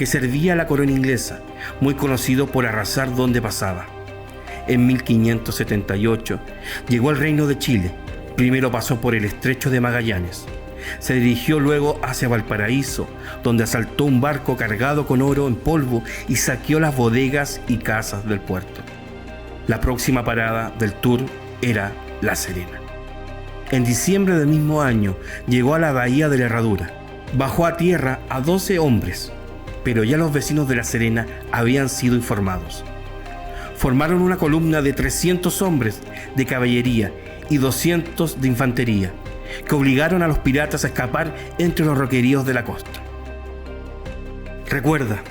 que servía a la corona inglesa, muy conocido por arrasar donde pasaba. En 1578 llegó al Reino de Chile. Primero pasó por el Estrecho de Magallanes. Se dirigió luego hacia Valparaíso, donde asaltó un barco cargado con oro en polvo y saqueó las bodegas y casas del puerto. La próxima parada del tour era La Serena. En diciembre del mismo año llegó a la bahía de la Herradura. Bajó a tierra a 12 hombres, pero ya los vecinos de La Serena habían sido informados. Formaron una columna de 300 hombres de caballería y 200 de infantería, que obligaron a los piratas a escapar entre los roqueríos de la costa. Recuerda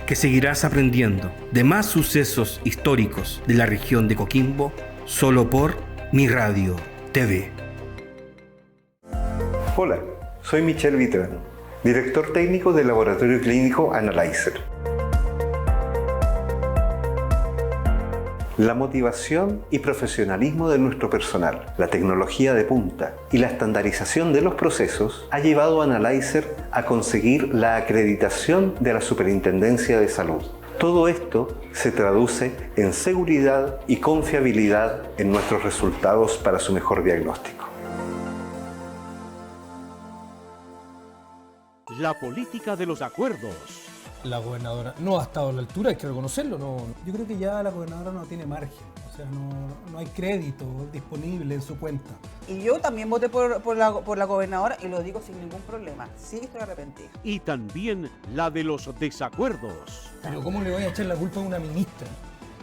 que seguirás aprendiendo de más sucesos históricos de la región de Coquimbo solo por Mi Radio TV. Hola, soy Michel Vitrano, director técnico del Laboratorio Clínico Analyzer. La motivación y profesionalismo de nuestro personal, la tecnología de punta y la estandarización de los procesos ha llevado a Analyzer a conseguir la acreditación de la Superintendencia de Salud. Todo esto se traduce en seguridad y confiabilidad en nuestros resultados para su mejor diagnóstico. La política de los acuerdos. La gobernadora no ha estado a la altura, hay que reconocerlo. Yo creo que ya la gobernadora no tiene margen, o sea, no hay crédito disponible en su cuenta. Y yo también voté por la gobernadora y lo digo sin ningún problema. Sí, estoy arrepentida. Y también la de los desacuerdos. Pero ¿cómo le voy a echar la culpa a una ministra?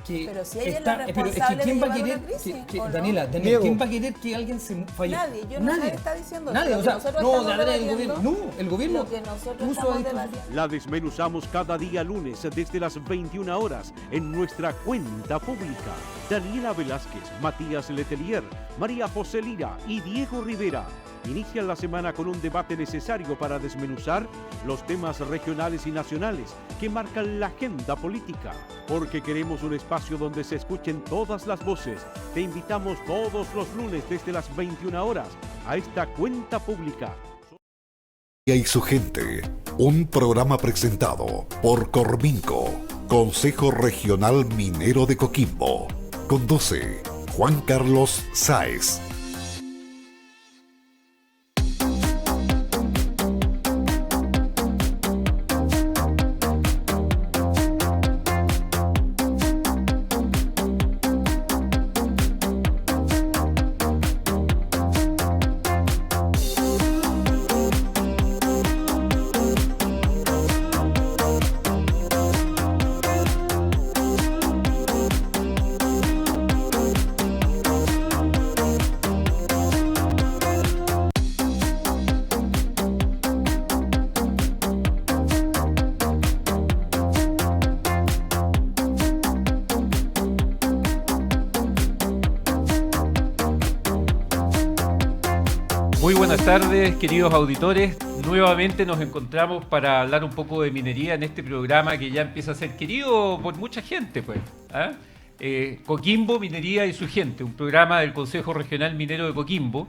Pero si ella es la responsable ¿quién de va a llevar querer, una crisis, ¿o no? Daniela, ¿quién va a querer que alguien se falle? Nadie, nadie está diciendo nadie, eso. o sea, Nosotros no, estamos debatiendo el gobierno lo que nosotros puso estamos a debatiendo. La desmenuzamos cada día lunes desde las 21 horas en nuestra cuenta pública. Daniela Velázquez, Matías Letelier, María José Lira y Diego Rivera inician la semana con un debate necesario para desmenuzar los temas regionales y nacionales que marcan la agenda política. Porque queremos un espacio donde se escuchen todas las voces, te invitamos todos los lunes desde las 21 horas a esta cuenta pública. Y su gente, un programa presentado por Corminco, Consejo Regional Minero de Coquimbo. Conduce Juan Carlos Sáez. Muy buenas tardes, queridos auditores. Nuevamente nos encontramos para hablar un poco de minería en este programa que ya empieza a ser querido por mucha gente, pues. Coquimbo, Minería y su gente, un programa del Consejo Regional Minero de Coquimbo.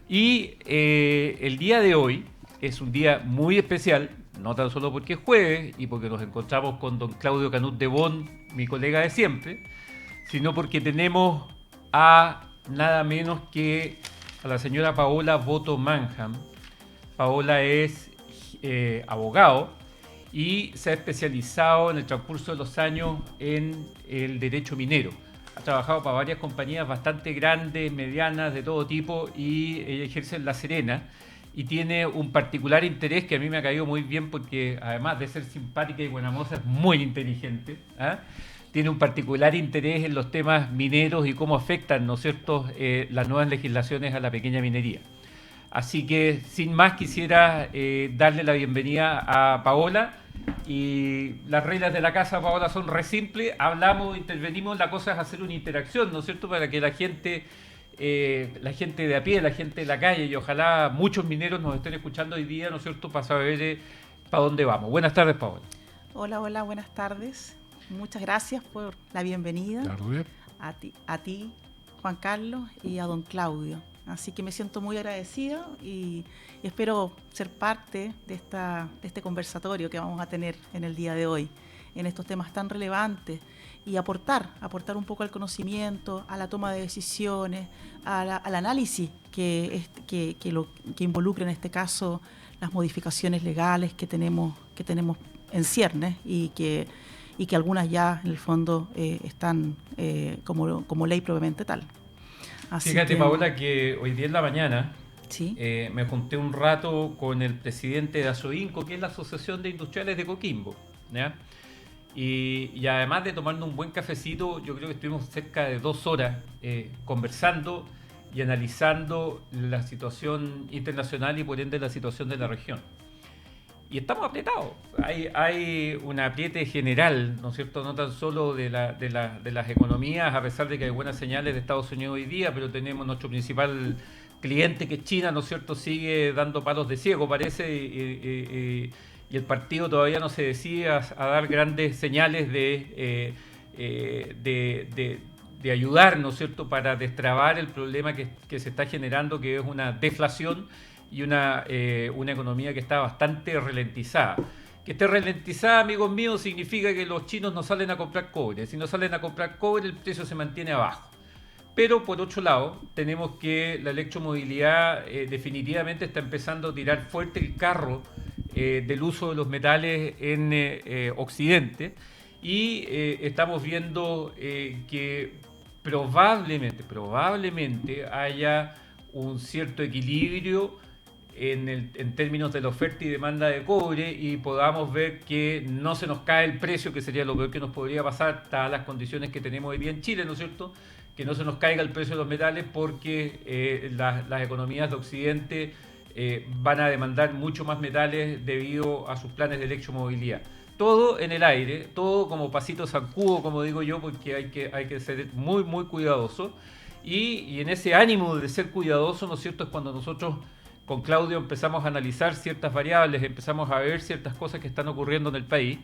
Y el día de hoy es un día muy especial, no tan solo porque es jueves y porque nos encontramos con don Claudio Canut de Bon, mi colega de siempre, sino porque tenemos a nada menos que a la señora Paola Boto Manham. Paola es abogado y se ha especializado en el transcurso de los años en el derecho minero. Ha trabajado para varias compañías bastante grandes, medianas, de todo tipo, y ella ejerce en La Serena y tiene un particular interés que a mí me ha caído muy bien porque además de ser simpática y buena moza, es muy inteligente. Tiene un particular interés en los temas mineros y cómo afectan, ¿no es cierto?, las nuevas legislaciones a la pequeña minería. Así que, sin más, quisiera darle la bienvenida a Paola. Y las reglas de la casa, Paola, son re simples. Hablamos, intervenimos, la cosa es hacer una interacción, ¿no es cierto?, para que la gente de a pie, la gente de la calle, y ojalá muchos mineros nos estén escuchando hoy día, ¿no es cierto?, para saber para dónde vamos. Buenas tardes, Paola. Hola, buenas tardes. Muchas gracias por la bienvenida. Claro, bien. A ti, Juan Carlos, y a don Claudio. Así que me siento muy agradecida y espero ser parte de este conversatorio que vamos a tener en el día de hoy, en estos temas tan relevantes, y aportar un poco al conocimiento, a la toma de decisiones, al análisis que involucre en este caso las modificaciones legales que tenemos en ciernes y que algunas ya en el fondo están como ley propiamente tal. Así Fíjate, que, Paola, que hoy día en la mañana ¿sí? me junté un rato con el presidente de ASOINCO, que es la Asociación de Industriales de Coquimbo, ¿ya? Y además de tomarnos un buen cafecito, yo creo que estuvimos cerca de 2 horas conversando y analizando la situación internacional y por ende la situación de la región. Y estamos apretados. Hay un apriete general, ¿no es cierto? No tan solo de las economías, a pesar de que hay buenas señales de Estados Unidos hoy día, pero tenemos nuestro principal cliente, que es China, ¿no es cierto? Sigue dando palos de ciego, parece, y el partido todavía no se decide a dar grandes señales de ayudar, ¿no es cierto?, para destrabar el problema que se está generando, que es una deflación y una economía que está bastante ralentizada. Que esté ralentizada, amigos míos, significa que los chinos no salen a comprar cobre. Si no salen a comprar cobre, el precio se mantiene abajo. Pero por otro lado, tenemos que la electromovilidad definitivamente está empezando a tirar fuerte el carro del uso de los metales en Occidente, y estamos viendo que probablemente haya un cierto equilibrio en términos de la oferta y demanda de cobre, y podamos ver que no se nos cae el precio, que sería lo peor que nos podría pasar, dadas las condiciones que tenemos hoy día en Chile, ¿no es cierto?, que no se nos caiga el precio de los metales, porque las economías de Occidente van a demandar mucho más metales debido a sus planes de electromovilidad. Todo en el aire, todo como pasito zancudo, como digo yo, porque hay que ser muy, muy cuidadoso. Y en ese ánimo de ser cuidadoso, ¿no es cierto?, es cuando nosotros con Claudio empezamos a analizar ciertas variables, empezamos a ver ciertas cosas que están ocurriendo en el país.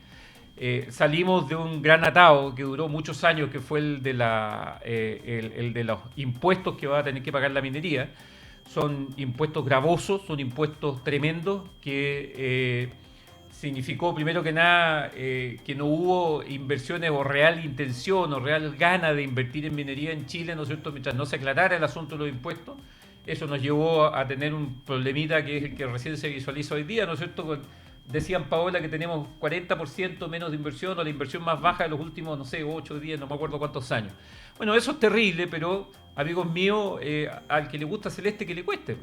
Salimos de un gran atado que duró muchos años, que fue el de los impuestos que va a tener que pagar la minería. Son impuestos gravosos, son impuestos tremendos, que significó primero que nada que no hubo inversiones o real intención o real gana de invertir en minería en Chile, ¿no es cierto?, mientras no se aclarara el asunto de los impuestos. Eso nos llevó a tener un problemita que es el que recién se visualiza hoy día, ¿no es cierto? Decían, Paola, que tenemos 40% menos de inversión, o la inversión más baja de los últimos, no sé, 8 o 10, no me acuerdo cuántos años. Bueno, eso es terrible, pero, amigos míos, al que le gusta Celeste, que le cueste.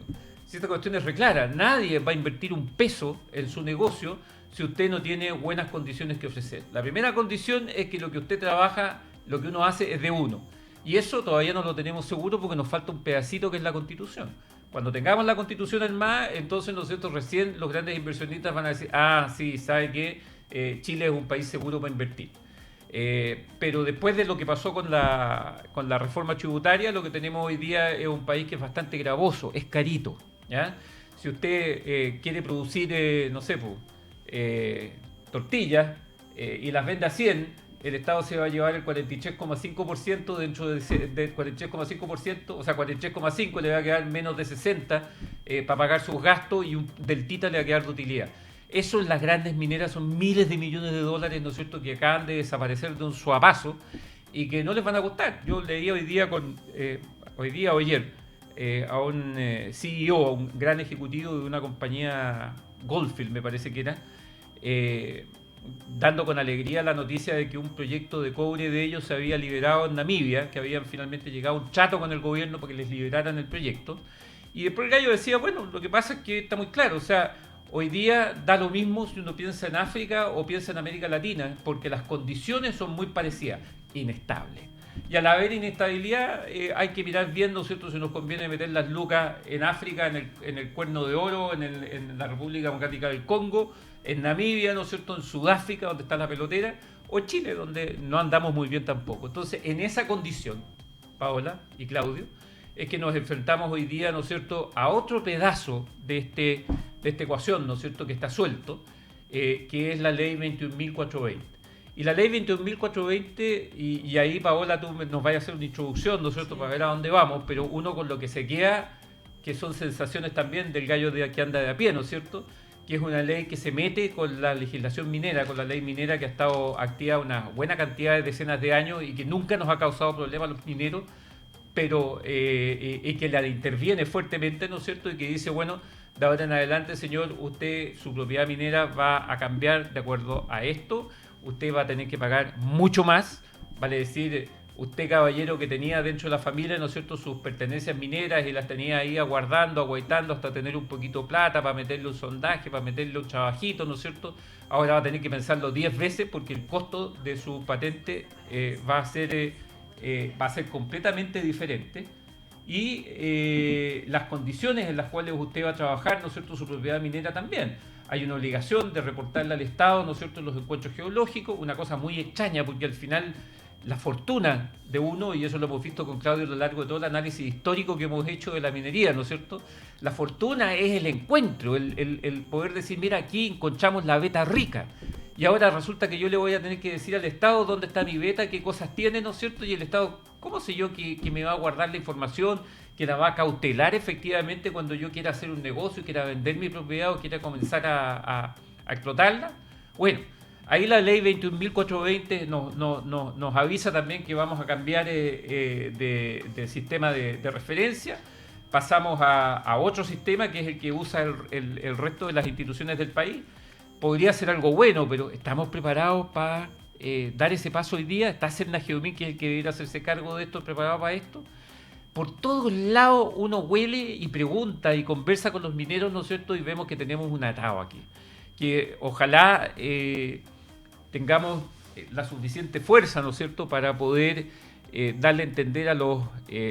Si esta cuestión es reclara, nadie va a invertir un peso en su negocio si usted no tiene buenas condiciones que ofrecer. La primera condición es que lo que usted trabaja, lo que uno hace, es de uno. Y eso todavía no lo tenemos seguro, porque nos falta un pedacito, que es la Constitución. Cuando tengamos la Constitución en más, entonces nosotros recién los grandes inversionistas van a decir, sí, sabe que Chile es un país seguro para invertir. Pero después de lo que pasó con la reforma tributaria, lo que tenemos hoy día es un país que es bastante gravoso, es carito, ¿ya? Si usted quiere producir, no sé, tortillas y las vende a 100, el Estado se va a llevar el 43,5% dentro del 43,5%, o sea, 43,5% le va a quedar menos de 60 para pagar sus gastos, y un deltita le va a quedar de utilidad. Eso en las grandes mineras son miles de millones de dólares, ¿no es cierto?, que acaban de desaparecer de un suapazo y que no les van a costar. Yo leía hoy día o ayer, a un CEO, a un gran ejecutivo de una compañía, Goldfield me parece que era, dando con alegría la noticia de que un proyecto de cobre de ellos se había liberado en Namibia, que habían finalmente llegado a un trato con el gobierno para que les liberaran el proyecto. Y después el gallo decía, bueno, lo que pasa es que está muy claro, o sea, hoy día da lo mismo si uno piensa en África o piensa en América Latina, porque las condiciones son muy parecidas, inestables. Y al haber inestabilidad, hay que mirar bien, ¿no es cierto?, si nos conviene meter las lucas en África, en el Cuerno de Oro, en la República Democrática del Congo, en Namibia, ¿no es cierto?, en Sudáfrica, donde está la pelotera, o en Chile, donde no andamos muy bien tampoco. Entonces, en esa condición, Paola y Claudio, es que nos enfrentamos hoy día, ¿no es cierto?, a otro pedazo de esta ecuación, ¿no es cierto?, que está suelto, que es la ley 21.420. Y la ley 21.420, y ahí, Paola, tú nos vayas a hacer una introducción, ¿no es cierto?, para ver a dónde vamos, pero uno con lo que se queda que son sensaciones también del gallo que anda de a pie, ¿no es cierto? Que es una ley que se mete con la legislación minera, con la ley minera que ha estado activa una buena cantidad de decenas de años y que nunca nos ha causado problemas a los mineros, pero y que la interviene fuertemente, ¿no es cierto? Y que dice, bueno, de ahora en adelante, señor, usted, su propiedad minera va a cambiar de acuerdo a esto, usted va a tener que pagar mucho más, vale decir, usted, caballero, que tenía dentro de la familia, ¿no es cierto?, sus pertenencias mineras y las tenía ahí aguardando, aguaitando hasta tener un poquito de plata para meterle un sondaje, para meterle un trabajito, ¿no es cierto? Ahora va a tener que pensarlo 10 veces porque el costo de su patente va a ser completamente diferente. Y las condiciones en las cuales usted va a trabajar, ¿no es cierto?, su propiedad minera también. Hay una obligación de reportarle al Estado, ¿no es cierto?, los encuentros geológicos, una cosa muy extraña porque al final la fortuna de uno, y eso lo hemos visto con Claudio a lo largo de todo el análisis histórico que hemos hecho de la minería, ¿no es cierto? La fortuna es el encuentro, el poder decir, mira, aquí encontramos la veta rica. Y ahora resulta que yo le voy a tener que decir al Estado dónde está mi veta, qué cosas tiene, ¿no es cierto? Y el Estado, ¿cómo sé yo que me va a guardar la información, que la va a cautelar efectivamente cuando yo quiera hacer un negocio, quiera vender mi propiedad o quiera comenzar a explotarla? Bueno, ahí la ley 21.420 nos avisa también que vamos a cambiar de sistema de referencia. Pasamos a otro sistema que es el que usa el resto de las instituciones del país. Podría ser algo bueno, pero ¿estamos preparados para dar ese paso hoy día? ¿Está Serna Geomín, que es el que debería hacerse cargo de esto, preparado para esto? Por todos lados uno huele y pregunta y conversa con los mineros, ¿no es cierto? Y vemos que tenemos un atado aquí. Que ojalá tengamos la suficiente fuerza, ¿no es cierto?, para poder darle a entender a los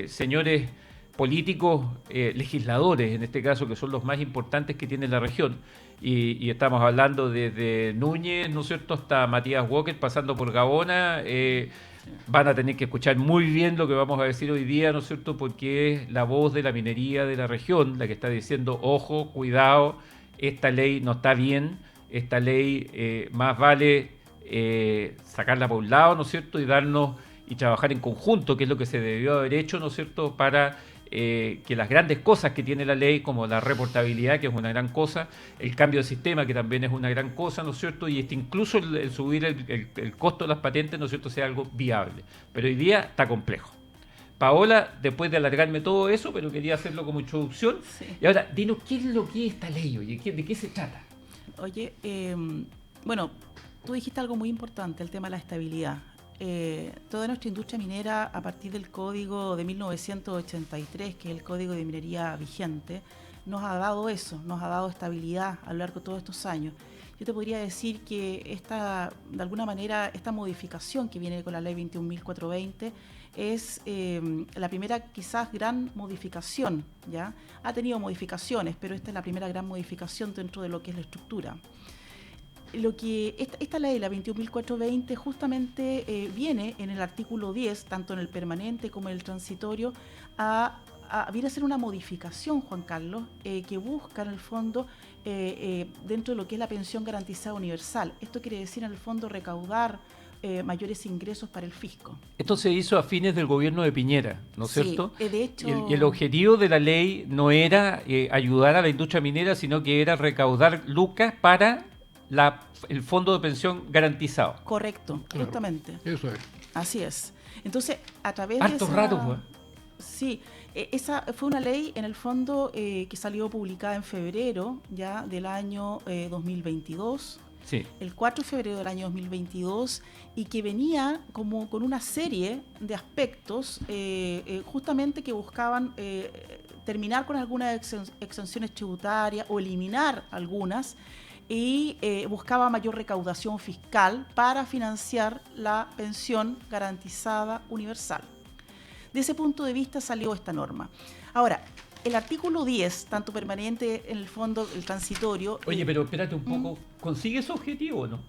señores políticos, legisladores, en este caso, que son los más importantes que tiene la región. Y estamos hablando desde Núñez, ¿no es cierto?, hasta Matías Walker, pasando por Gaona. Van a tener que escuchar muy bien lo que vamos a decir hoy día, ¿no es cierto?, porque es la voz de la minería de la región la que está diciendo, ojo, cuidado, esta ley no está bien, esta ley más vale sacarla por un lado, ¿no es cierto?, y darnos y trabajar en conjunto, que es lo que se debió haber hecho, ¿no es cierto?, para que las grandes cosas que tiene la ley, como la reportabilidad, que es una gran cosa, el cambio de sistema, que también es una gran cosa, ¿no es cierto?, y incluso el subir el costo de las patentes, ¿no es cierto?, sea algo viable. Pero hoy día está complejo. Paola, después de alargarme todo eso, pero quería hacerlo como introducción. Sí. Y ahora, dinos, ¿qué es lo que es esta ley? Oye, ¿de qué se trata? Oye, bueno, tú dijiste algo muy importante, el tema de la estabilidad. Toda nuestra industria minera, a partir del código de 1983, que es el código de minería vigente, nos ha dado eso, nos ha dado estabilidad a lo largo de todos estos años. Yo te podría decir que de alguna manera, esta modificación que viene con la ley 21.420 es la primera quizás gran modificación, ¿ya? Ha tenido modificaciones, pero esta es la primera gran modificación dentro de lo que es la estructura. Esta ley, la 21.420, justamente viene en el artículo 10, tanto en el permanente como en el transitorio, viene a ser una modificación, Juan Carlos, que busca en el fondo, dentro de lo que es la pensión garantizada universal. Esto quiere decir en el fondo recaudar mayores ingresos para el fisco. Esto se hizo a fines del gobierno de Piñera, ¿no es cierto? De hecho, y el objetivo de la ley no era ayudar a la industria minera, sino que era recaudar lucas para el fondo de pensión garantizado. Correcto, claro, justamente. Eso es. Así es. Entonces, a través harto de esa... rato, pues. Sí, esa fue una ley, en el fondo, que salió publicada en febrero ya del año 2022. Sí. El 4 de febrero del año 2022, y que venía como con una serie de aspectos justamente que buscaban terminar con algunas exenciones tributarias o eliminar algunas, y buscaba mayor recaudación fiscal para financiar la pensión garantizada universal. De ese punto de vista salió esta norma. Ahora, el artículo 10, tanto permanente en el fondo, el transitorio... Oye, pero espérate un poco, ¿consigue ese objetivo o no?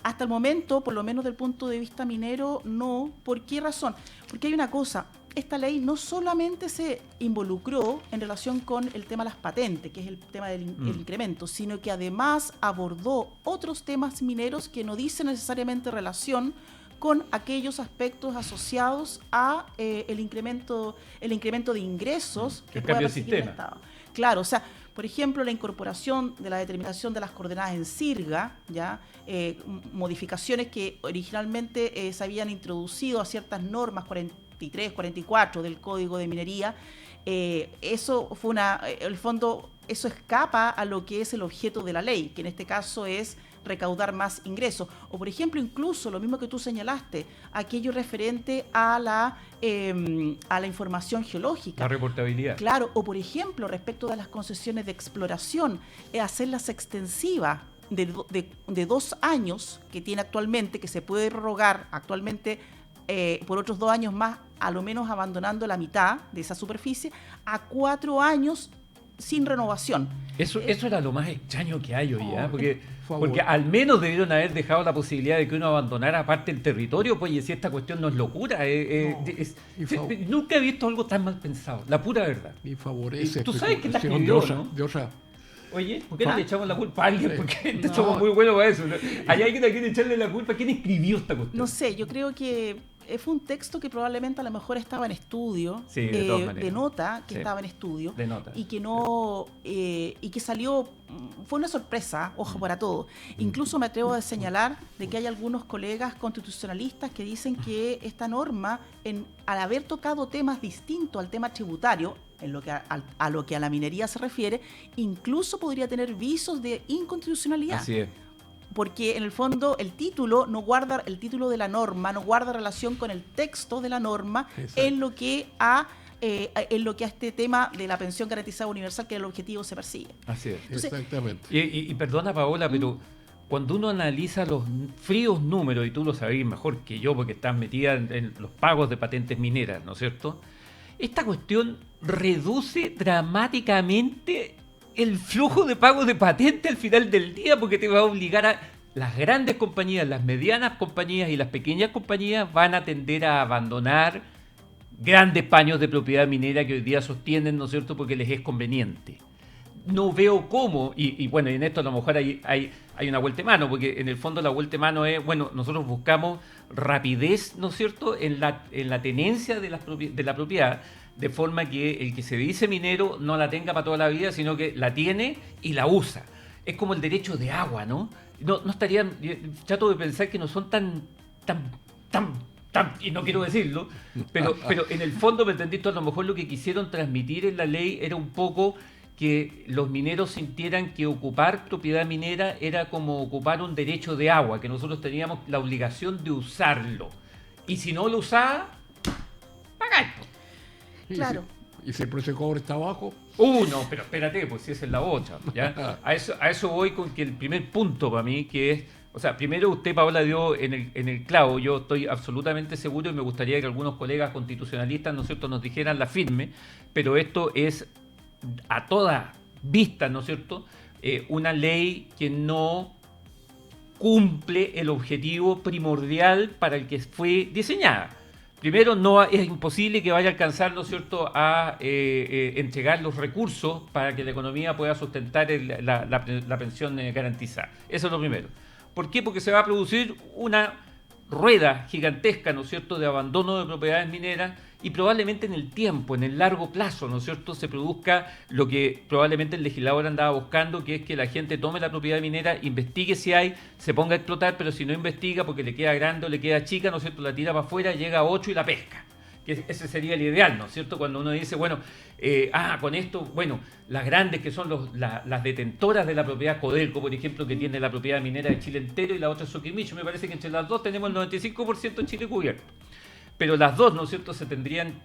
Hasta el momento, por lo menos del punto de vista minero, no. ¿Por qué razón? Porque hay una cosa, esta ley no solamente se involucró en relación con el tema de las patentes, que es el tema del incremento, sino que además abordó otros temas mineros que no dicen necesariamente relación con aquellos aspectos asociados a el incremento de ingresos que pueda percibir el Estado. Claro, o sea, por ejemplo, la incorporación de la determinación de las coordenadas en sirga, ¿ya? Modificaciones que originalmente se habían introducido a ciertas normas 43, 44 del Código de Minería. Eso fue el fondo, eso escapa a lo que es el objeto de la ley, que en este caso es recaudar más ingresos. O, por ejemplo, incluso lo mismo que tú señalaste, aquello referente a la información geológica. La reportabilidad. Claro, o, por ejemplo, respecto de las concesiones de exploración, hacerlas extensivas de 2 años que tiene actualmente, que se puede prorrogar actualmente por otros 2 años más, a lo menos abandonando la mitad de esa superficie, a 4 años sin renovación. Eso era lo más extraño que hay hoy, porque al menos debieron haber dejado la posibilidad de que uno abandonara aparte el territorio, pues, y si esta cuestión no es locura. Nunca he visto algo tan mal pensado, la pura verdad. Y favorece. Tú sabes que la escribió, ¿no? Oye, ¿por qué no le echamos la culpa a alguien? Porque somos muy buenos para eso, ¿no? ¿Hay alguien a quien echarle la culpa? ¿Quién escribió esta cuestión? No sé, yo creo que fue un texto que probablemente a lo mejor estaba en estudio, sí, de nota que estaba en estudio, y que no y que salió, fue una sorpresa, ojo para todo. Incluso me atrevo a señalar de que hay algunos colegas constitucionalistas que dicen que esta norma, al haber tocado temas distintos al tema tributario, en lo que a lo que a la minería se refiere, incluso podría tener visos de inconstitucionalidad. Así es. Porque en el fondo el título de la norma no guarda relación con el texto de la norma. Exacto. en lo que a este tema de la pensión garantizada universal, que el objetivo se persigue. Así es. Entonces, exactamente. Y perdona, Paola, pero cuando uno analiza los fríos números, y tú lo sabés mejor que yo porque estás metida en los pagos de patentes mineras, ¿no es cierto? Esta cuestión reduce dramáticamente el flujo de pago de patente al final del día, porque te va a obligar a... Las grandes compañías, las medianas compañías y las pequeñas compañías van a tender a abandonar grandes paños de propiedad minera que hoy día sostienen, ¿no es cierto?, porque les es conveniente. No veo cómo, y bueno, en esto a lo mejor hay una vuelta de mano, porque en el fondo la vuelta de mano es, bueno, nosotros buscamos rapidez, ¿no es cierto?, en la tenencia de la propiedad, de forma que el que se dice minero no la tenga para toda la vida, sino que la tiene y la usa. Es como el derecho de agua, ¿no? No estarían, trato de pensar que no son tan, y no quiero decirlo, pero en el fondo, ¿me entendiste? A lo mejor lo que quisieron transmitir en la ley era un poco que los mineros sintieran que ocupar propiedad minera era como ocupar un derecho de agua, que nosotros teníamos la obligación de usarlo. Y si no lo usaba, pagáis. Claro. ¿Y si el precio de cobre está bajo? No, pero espérate, pues si esa es la otra, ¿ya? A eso voy con que el primer punto para mí, que es, o sea, primero usted, Paola, dio en el clavo, yo estoy absolutamente seguro y me gustaría que algunos colegas constitucionalistas, ¿no es cierto?, nos dijeran la firme, pero esto es a toda vista, ¿no es cierto?, una ley que no cumple el objetivo primordial para el que fue diseñada. Primero, es imposible que vaya a alcanzar, ¿no es cierto?, a entregar los recursos para que la economía pueda sustentar la pensión garantizada. Eso es lo primero. ¿Por qué? Porque se va a producir una rueda gigantesca, ¿no es cierto?, de abandono de propiedades mineras y probablemente en el tiempo, en el largo plazo, ¿no es cierto?, se produzca lo que probablemente el legislador andaba buscando, que es que la gente tome la propiedad minera, investigue si hay, se ponga a explotar, pero si no investiga porque le queda grande o le queda chica, ¿no es cierto?, la tira para afuera, llega a 8 y la pesca. Que ese sería el ideal, ¿no es cierto?, cuando uno dice, bueno, con esto, bueno, las grandes que son las detentoras de la propiedad, Codelco, por ejemplo, que tiene la propiedad minera de Chile entero, y la otra es Soquimich, me parece que entre las dos tenemos el 95% de Chile cubierto. Pero las dos, ¿no es cierto?, se tendrían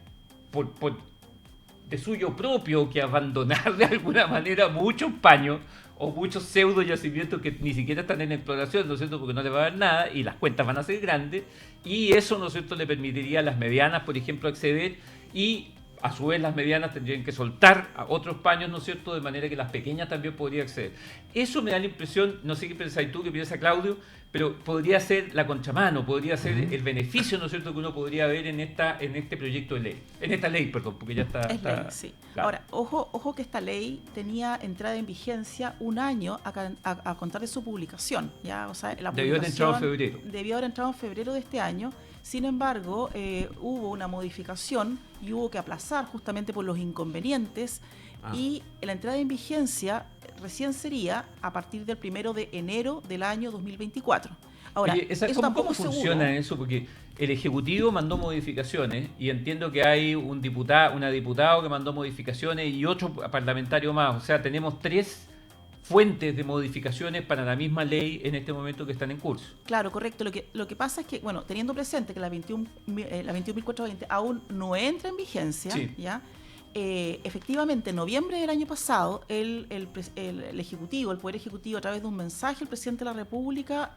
de suyo propio que abandonar de alguna manera muchos paños o muchos pseudo yacimientos que ni siquiera están en exploración, ¿no es cierto?, porque no les va a dar nada y las cuentas van a ser grandes, y eso, ¿no es cierto?, le permitiría a las medianas, por ejemplo, acceder y a su vez las medianas tendrían que soltar a otros paños, ¿no es cierto?, de manera que las pequeñas también podrían acceder. Eso me da la impresión, no sé qué pensáis tú, qué piensa Claudio, pero podría ser la contramano, podría ser el beneficio, ¿no es cierto?, que uno podría ver en este proyecto de ley. En esta ley, perdón, porque ya está... Es ley, sí. Claro. Ahora, ojo que esta ley tenía entrada en vigencia un año a contar de su publicación. ¿Ya? O sea, la debió haber entrado en febrero. Debió haber entrado en febrero de este año. Sin embargo, hubo una modificación y hubo que aplazar justamente por los inconvenientes. Y la entrada en vigencia recién sería a partir del 1 de enero del año 2024. Ahora, oye, eso tampoco ¿cómo funciona eso? Porque el Ejecutivo mandó modificaciones y entiendo que hay una diputada que mandó modificaciones y otro parlamentario más. O sea, tenemos 3 fuentes de modificaciones para la misma ley en este momento que están en curso. Claro, correcto. Lo que pasa es que, bueno, teniendo presente que la 21.420 aún no entra en vigencia, sí. ¿ya? Efectivamente, en noviembre del año pasado, el Ejecutivo, el Poder Ejecutivo, a través de un mensaje, el Presidente de la República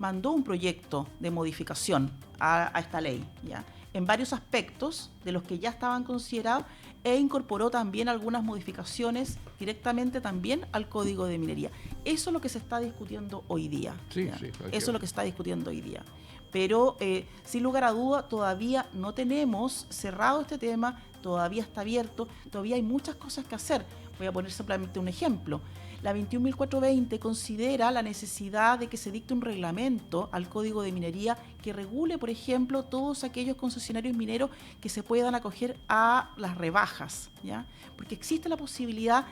mandó un proyecto de modificación a esta ley, ¿ya? En varios aspectos de los que ya estaban considerados, e incorporó también algunas modificaciones directamente también al Código de Minería. Eso es lo que se está discutiendo hoy día. Sí, ¿ya? sí, Eso es lo que se está discutiendo hoy día. Pero sin lugar a duda todavía no tenemos cerrado este tema, todavía está abierto, todavía hay muchas cosas que hacer. Voy a poner simplemente un ejemplo. La 21.420 considera la necesidad de que se dicte un reglamento al Código de Minería que regule, por ejemplo, todos aquellos concesionarios mineros que se puedan acoger a las rebajas, ¿ya? Porque existe la posibilidad,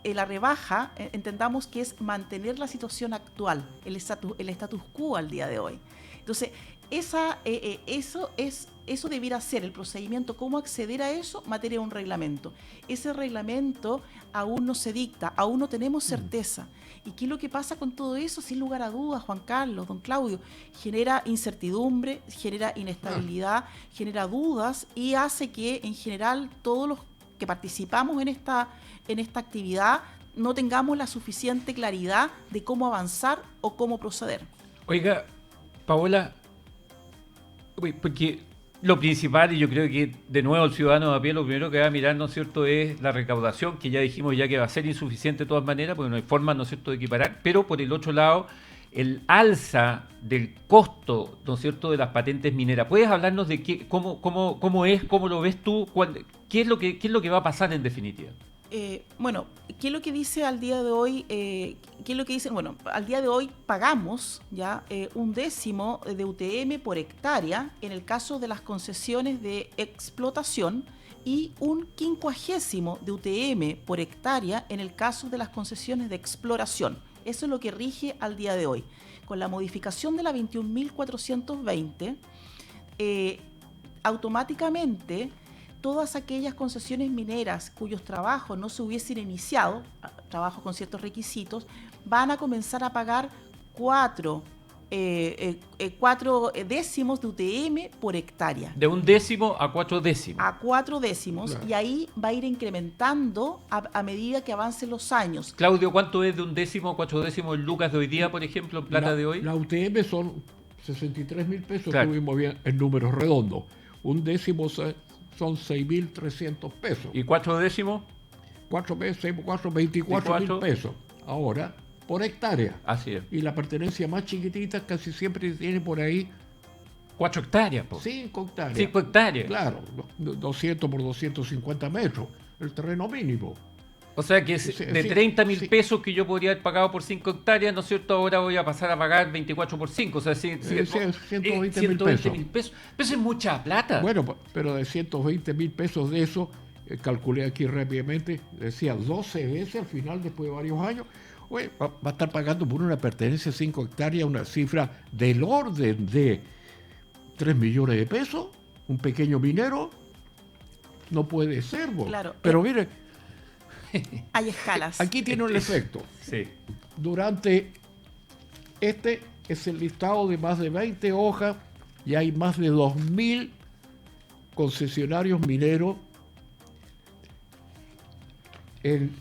la rebaja, entendamos que es mantener la situación actual, el status quo al día de hoy. Entonces, eso debiera ser el procedimiento, cómo acceder a eso, materia de un reglamento. Ese reglamento aún no se dicta, aún no tenemos certeza. ¿Y qué es lo que pasa con todo eso? Sin lugar a dudas, Juan Carlos, don Claudio, genera incertidumbre, genera inestabilidad, genera dudas y hace que en general todos los que participamos en esta actividad no tengamos la suficiente claridad de cómo avanzar o cómo proceder. Oiga, Paola, porque lo principal, y yo creo que de nuevo el ciudadano de a pie lo primero que va a mirar, ¿no es cierto?, es la recaudación, que ya dijimos ya que va a ser insuficiente de todas maneras, porque no hay forma, ¿no es cierto?, de equiparar, pero por el otro lado, el alza del costo, ¿no es cierto?, de las patentes mineras. ¿Puedes hablarnos de cómo lo ves tú? ¿Qué es lo que va a pasar en definitiva? Bueno, ¿qué es lo que dice al día de hoy? ¿Qué es lo que dicen? Bueno, al día de hoy pagamos ya 1/10 de UTM por hectárea en el caso de las concesiones de explotación y 1/50 de UTM por hectárea en el caso de las concesiones de exploración. Eso es lo que rige al día de hoy. Con la modificación de la 21.420, automáticamente todas aquellas concesiones mineras cuyos trabajos no se hubiesen iniciado, trabajos con ciertos requisitos, van a comenzar a pagar 4 décimos de UTM por hectárea. De 1/10 a 4 décimos. A 4 décimos, claro. Y ahí va a ir incrementando a medida que avancen los años. Claudio, ¿cuánto es de 1/10 a 4 décimos en lucas de hoy día, por ejemplo, en plata de hoy? La UTM son 63.000 pesos, claro. Tuvimos bien en números redondos. 1/10 son 6.300 pesos. ¿Y 4 décimos? 24.000 pesos. Ahora, por hectárea. Así es. Y la pertenencia más chiquitita casi siempre tiene por ahí 4 hectáreas. 5 hectáreas. 5 hectáreas. Claro, 200 por 250 metros, el terreno mínimo. O sea que de 30.000 pesos que yo podría haber pagado por 5 hectáreas, ¿no es cierto? Ahora voy a pasar a pagar 24 por 5. O sea, 120.000 pesos. Pero es mucha plata. Bueno, pero de 120.000 pesos de eso, calculé aquí rápidamente, decía 12 veces al final, después de varios años, oye, va a estar pagando por una pertenencia de 5 hectáreas una cifra del orden de 3 millones de pesos. Un pequeño minero no puede ser, vos. Claro, pero mire, hay escalas. Aquí tiene un efecto. Sí. Este es el listado de más de 20 hojas y hay más de 2.000 concesionarios mineros en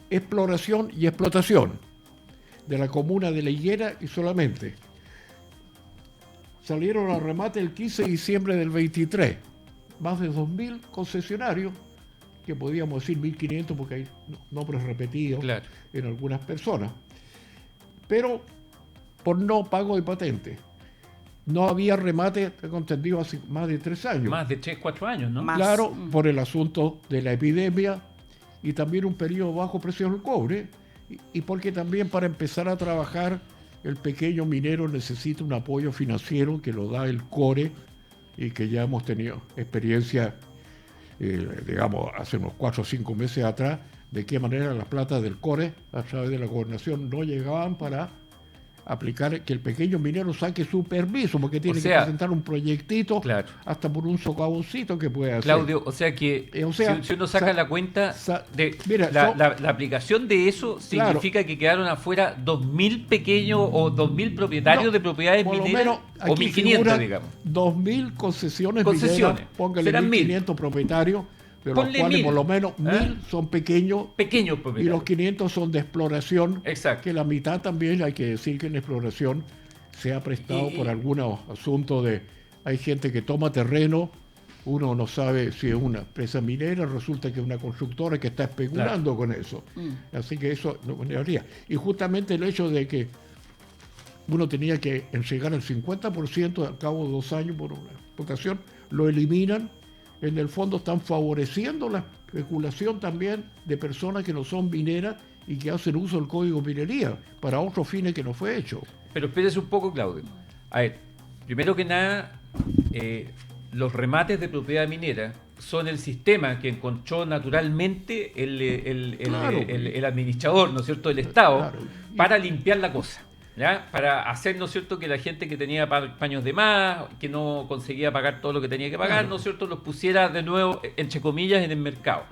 exploración y explotación de la comuna de La Higuera y solamente. Salieron a remate el 15 de diciembre del 23. Más de 2.000 concesionarios que podíamos decir 1.500 porque hay nombres repetidos en algunas personas. Pero por no pago de patente. No había remate, tengo entendido, hace más de 3 años. Más de 3, 4 años, ¿no? Claro, por el asunto de la epidemia y también un periodo bajo precio del cobre y porque también para empezar a trabajar el pequeño minero necesita un apoyo financiero que lo da el CORE y que ya hemos tenido experiencia, digamos, hace unos 4 o 5 meses atrás, de qué manera las platas del CORE a través de la gobernación no llegaban para aplicar que el pequeño minero saque su permiso, porque tiene que presentar un proyectito, hasta por un socavoncito que puede hacer. Claudio, o sea que si uno saca la cuenta, mira, la aplicación de eso significa que quedaron afuera 2.000 pequeños o 2.000 propietarios de propiedades mineras, o 1.500, digamos. 2.000 concesiones mineras, póngale 1.500 propietarios, de los cuales 1000. Por lo menos 1.000 son pequeños propietarios. Y los 500 son de exploración. Exacto. Que la mitad también, hay que decir que en exploración se ha prestado por algún asunto de... Hay gente que toma terreno, uno no sabe si es una empresa minera, resulta que es una constructora que está especulando con eso. Así que eso no habría. Y justamente el hecho de que uno tenía que entregar el 50% al cabo de 2 años por una explotación, lo eliminan. En el fondo están favoreciendo la especulación también de personas que no son mineras y que hacen uso del código de minería para otros fines que no fue hecho. Pero espérese un poco, Claudio. A ver, primero que nada, los remates de propiedad minera son el sistema que encontró naturalmente el administrador, ¿no es cierto?, del Estado, para limpiar la cosa. ¿Ya? Para hacer, ¿no es cierto?, que la gente que tenía paños de más, que no conseguía pagar todo lo que tenía que pagar, ¿no es cierto?, los pusiera de nuevo, entre comillas, en el mercado.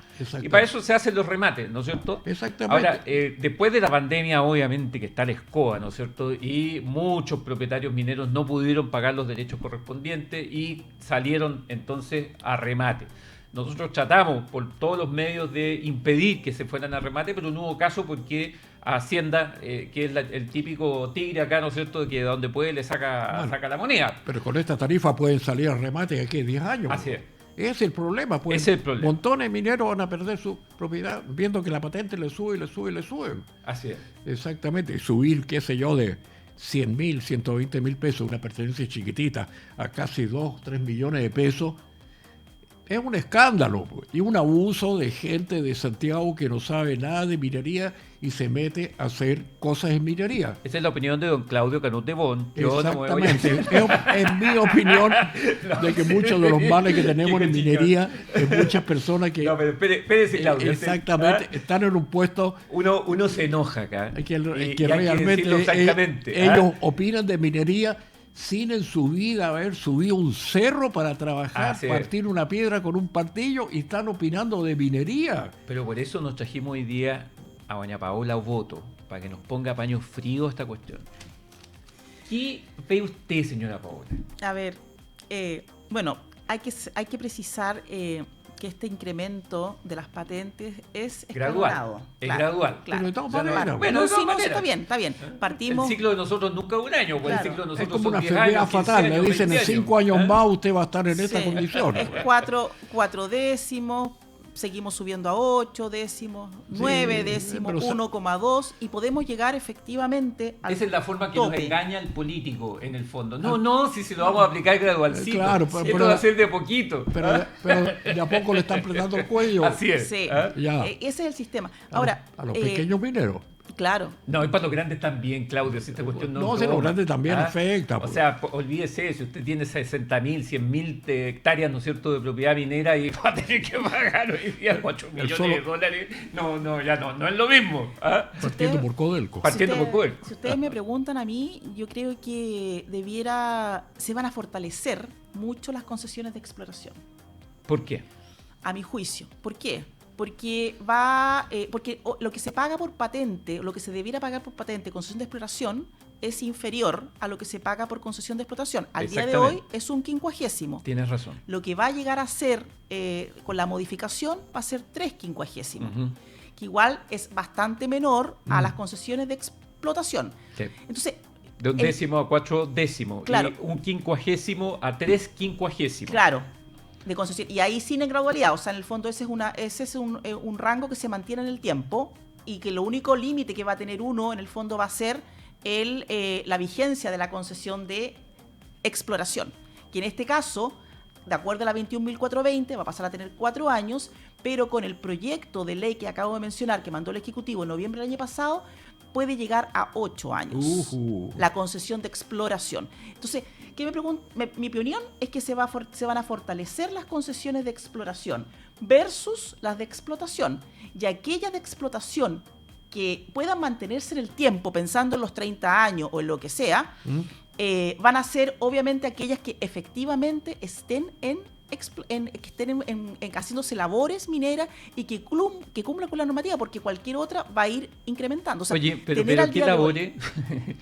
Y para eso se hacen los remates, ¿no es cierto? Exactamente. Ahora, después de la pandemia, obviamente que está la escoba, ¿no es cierto?, y muchos propietarios mineros no pudieron pagar los derechos correspondientes y salieron entonces a remate. Nosotros tratamos por todos los medios de impedir que se fueran a remate, pero no hubo caso porque Hacienda, que es el típico tigre acá, ¿no es cierto?, que donde puede le saca la moneda. Pero con esta tarifa pueden salir a remate de aquí a 10 años. Así es. Ese es el problema. Pues, ese es el problema. Montones de mineros van a perder su propiedad viendo que la patente le sube, le sube, le sube. Así es. Exactamente. Y subir, qué sé yo, de 100.000, 120.000 pesos, una pertenencia chiquitita, a casi 2, 3 millones de pesos, es un escándalo y un abuso de gente de Santiago que no sabe nada de minería y se mete a hacer cosas en minería. Esa es la opinión de don Claudio Canut de Bon. Exactamente. Es mi opinión de que muchos de los males que tenemos en minería, de muchas personas que... No, pero espérese, Claudio. Exactamente. Están en un puesto... Uno se enoja acá. Que realmente ellos opinan de minería sin en su vida haber subido un cerro para trabajar, partir una piedra con un martillo y están opinando de minería. Pero por eso nos trajimos hoy día a doña Paola Oboto, para que nos ponga paños fríos esta cuestión. ¿Qué ve usted, señora Paola? A ver, bueno, hay que precisar que este incremento de las patentes es gradual. Es gradual. Claro. Pero bueno, sí, está bien. Partimos. El ciclo de nosotros nunca es un año, pues el ciclo de nosotros es como son una 10 enfermedad años, fatal. Le dicen en 5 años más usted va a estar en esta condición. Es 4 décimos. Seguimos subiendo a 8 décimos, 9 décimos, 1,2 y podemos llegar efectivamente al Esa es la forma que tope. Nos engaña el político en el fondo. No, si se lo vamos a aplicar gradualcito. Claro, esto va a ser de poquito. Pero de a poco le están apretando el cuello. Así es. Sí. Ese es el sistema. Ahora, a los pequeños mineros. Claro. No, y para los grandes también, Claudio, si esta cuestión no... No, si los grandes también afecta. O sea, olvídese, si usted tiene 60.000, 100.000 hectáreas, ¿no es cierto?, de propiedad minera y va a tener que pagar hoy día 8 millones de dólares, no es lo mismo. Partiendo por Codelco. Si ustedes me preguntan a mí, yo creo que se van a fortalecer mucho las concesiones de exploración. ¿Por qué? A mi juicio. ¿Por qué? Porque lo que se paga por patente, lo que se debiera pagar por patente, concesión de exploración, es inferior a lo que se paga por concesión de explotación. Al día de hoy es un 50. Tienes razón. Lo que va a llegar a ser, con la modificación, va a ser 3/50, que igual es bastante menor a las concesiones de explotación. Sí. Entonces, de 1 décimo a 4 décimos. Claro. Y 1/50 a 3/50. Claro. De concesión. Y ahí sin gradualidad, o sea, en el fondo ese es un rango que se mantiene en el tiempo y que lo único límite que va a tener uno en el fondo va a ser la vigencia de la concesión de exploración, que en este caso, de acuerdo a la 21.420, va a pasar a tener 4 años, pero con el proyecto de ley que acabo de mencionar, que mandó el Ejecutivo en noviembre del año pasado, puede llegar a 8 años la concesión de exploración. Entonces, mi opinión es que se van a fortalecer las concesiones de exploración versus las de explotación, y aquellas de explotación que puedan mantenerse en el tiempo, pensando en los 30 años o en lo que sea, van a ser obviamente aquellas que efectivamente estén haciéndose labores mineras y que cumplan con la normativa, porque cualquier otra va a ir incrementando. O sea, oye, pero ¿qué labores?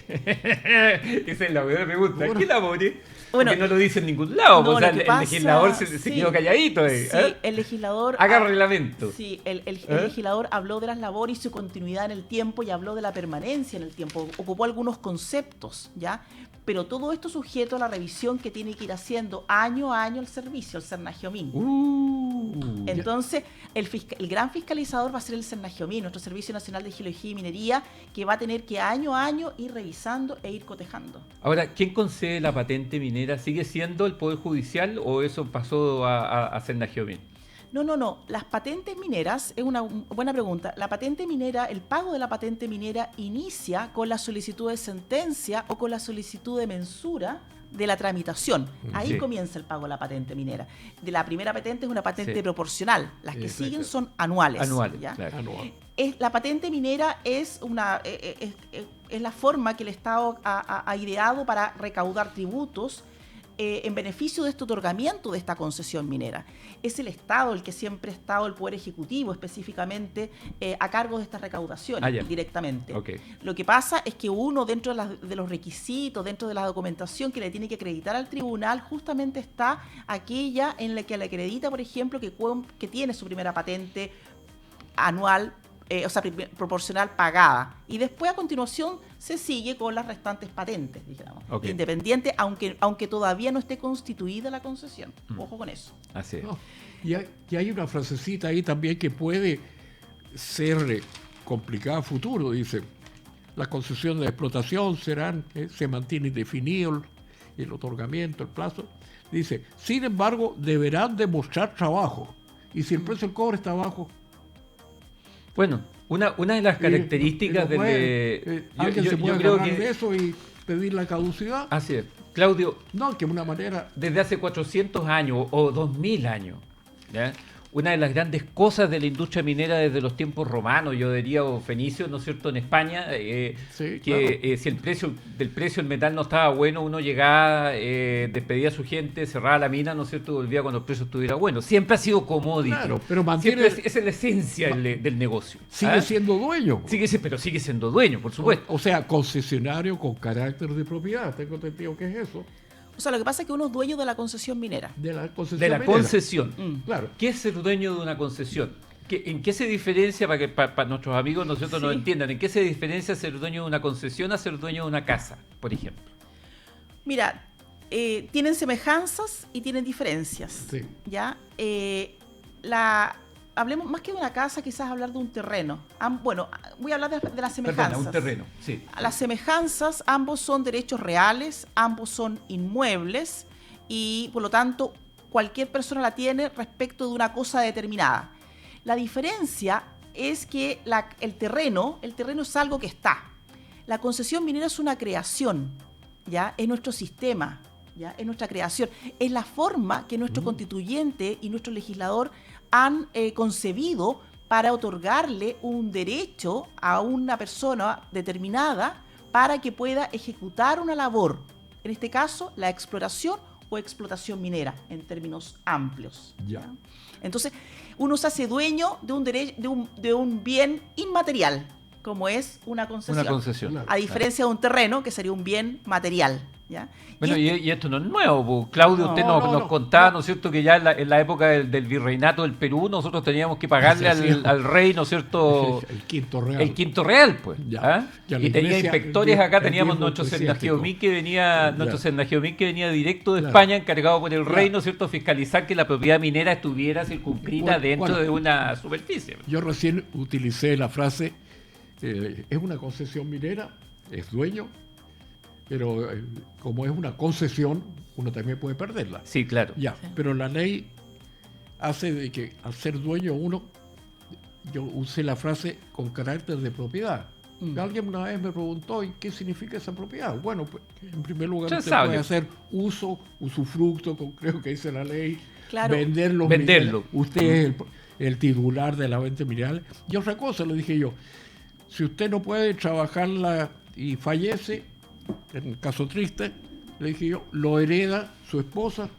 Esa es la buena pregunta. ¿Qué labores? Bueno, porque no lo dice en ningún lado. No, o sea, el legislador se sí, quedó calladito. Sí, el legislador... Haga reglamento. Sí, el legislador habló de las labores y su continuidad en el tiempo y habló de la permanencia en el tiempo. Ocupó algunos conceptos, ¿ya? Pero todo esto sujeto a la revisión que tiene que ir haciendo año a año el servicio, el Cernagiomín. Entonces, el gran fiscalizador va a ser el Cernagiomín, nuestro Servicio Nacional de Geología y Minería, que va a tener que año a año ir revisando e ir cotejando. Ahora, ¿quién concede la patente minera? ¿Sigue siendo el Poder Judicial o eso pasó a Cernagiomín? No. Las patentes mineras, es una buena pregunta. La patente minera, el pago de la patente minera inicia con la solicitud de sentencia o con la solicitud de mensura de la tramitación. Ahí comienza el pago de la patente minera. De la primera patente es una patente proporcional. Las que siguen son anuales. ¿Ya? Claro. Anual. La patente minera es la forma que el Estado ha ideado para recaudar tributos en beneficio de este otorgamiento de esta concesión minera. Es el Estado el que siempre ha estado, el Poder Ejecutivo específicamente, a cargo de estas recaudaciones directamente. Okay. Lo que pasa es que uno, dentro de los requisitos, dentro de la documentación que le tiene que acreditar al tribunal, justamente está aquella en la que le acredita, por ejemplo, que tiene su primera patente anual, proporcional pagada. Y después, a continuación, se sigue con las restantes patentes, digamos. Independiente, aunque todavía no esté constituida la concesión. Ojo con eso. Así es. Y hay una frasecita ahí también que puede ser complicada a futuro. Dice, las concesiones de explotación se mantiene indefinido el otorgamiento, el plazo. Dice, sin embargo, deberán demostrar trabajo. Y si el precio del cobre está bajo... Bueno, una de las características alguien se puede agarrar de eso y pedir la caducidad. Así es. Claudio. No, que una manera... Desde hace 400 años o 2000 años, ¿ya? Una de las grandes cosas de la industria minera desde los tiempos romanos, yo diría, o fenicios, ¿no es cierto?, en España, si el precio del metal no estaba bueno, uno llegaba, despedía a su gente, cerraba la mina, ¿no es cierto?, y volvía cuando el precio estuviera bueno. Siempre ha sido commodity. Claro, pero mantiene... Esa es la esencia del negocio. Sigue siendo dueño. Pero sigue siendo dueño, por supuesto. O sea, concesionario con carácter de propiedad. Tengo entendido que es eso. O sea, lo que pasa es que uno es dueño de la concesión minera. De la concesión. Claro. ¿Qué es ser dueño de una concesión? ¿En qué se diferencia, para nuestros amigos nosotros nos entiendan, en qué se diferencia ser dueño de una concesión a ser dueño de una casa, por ejemplo? Mira, tienen semejanzas y tienen diferencias. Sí. ¿Ya? Hablemos más que de una casa, quizás hablar de un terreno. Bueno, voy a hablar de las semejanzas. Perdona, un terreno, sí. Las semejanzas, ambos son derechos reales, ambos son inmuebles y, por lo tanto, cualquier persona la tiene respecto de una cosa determinada. La diferencia es que el terreno es algo que está. La concesión minera es una creación, ¿ya? Es nuestro sistema, ¿ya? Es nuestra creación. Es la forma que nuestro constituyente y nuestro legislador han concebido para otorgarle un derecho a una persona determinada para que pueda ejecutar una labor, en este caso la exploración o explotación minera, en términos amplios. Ya. Entonces, uno se hace dueño de un bien inmaterial, como es una concesión. Una concesión. A diferencia de un terreno, que sería un bien material. ¿ya? Bueno, y esto no es nuevo, pues. Claudio, usted nos contaba, ¿no es cierto?, que ya en la época del virreinato del Perú nosotros teníamos que pagarle al rey, ¿no es cierto?, el quinto real. El quinto real, pues. Ya. Y tenía inspectores acá, teníamos nuestro Sendagiomí que venía directo de España, encargado por el rey, ¿no es cierto?, fiscalizar que la propiedad minera estuviera circunscrita dentro de una superficie. Yo recién utilicé la frase, es una concesión minera, es dueño, pero como es una concesión, uno también puede perderla. Sí, claro. Ya, sí. Pero la ley hace de que al ser dueño uno, yo usé la frase con carácter de propiedad. Alguien una vez me preguntó, ¿y qué significa esa propiedad? Bueno, pues, en primer lugar usted puede hacer uso, usufructo, creo que dice la ley, claro. Venderlo. Usted es el titular de la venta mineral. Y otra cosa, le dije yo, si usted no puede trabajarla y fallece, en un caso triste, le dije yo, lo hereda su esposa,